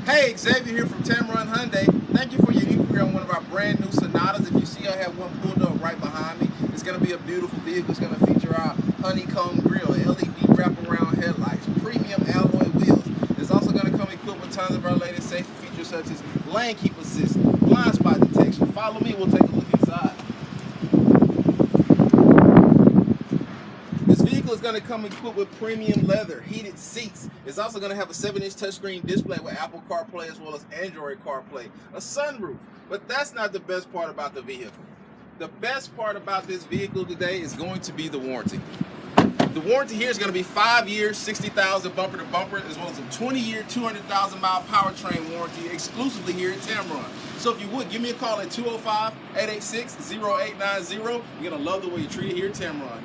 Hey, Xavier here from Tameron Hyundai. Thank you for your inquiry on one of our brand new Sonatas. If you see, I have one pulled up right behind me. It's going to be a beautiful vehicle. It's going to feature our honeycomb grille, LED wraparound headlights, premium alloy wheels. It's also going to come equipped with tons of our latest safety features such as lane keep assist, blind spot detection. Follow me, we'll take a look inside. This vehicle is going to come equipped with premium leather, heated seats. It's also going to have a 7-inch touchscreen display with Apple CarPlay as well as Android CarPlay, a sunroof. But that's not the best part about the vehicle. The best part about this vehicle today is going to be the warranty. The warranty here is going to be 5 years, 60,000 bumper to bumper, as well as a 20-year, 200,000-mile powertrain warranty exclusively here at Tameron. So if you would, give me a call at 205-886-0890. You're going to love the way you treat it here at Tameron.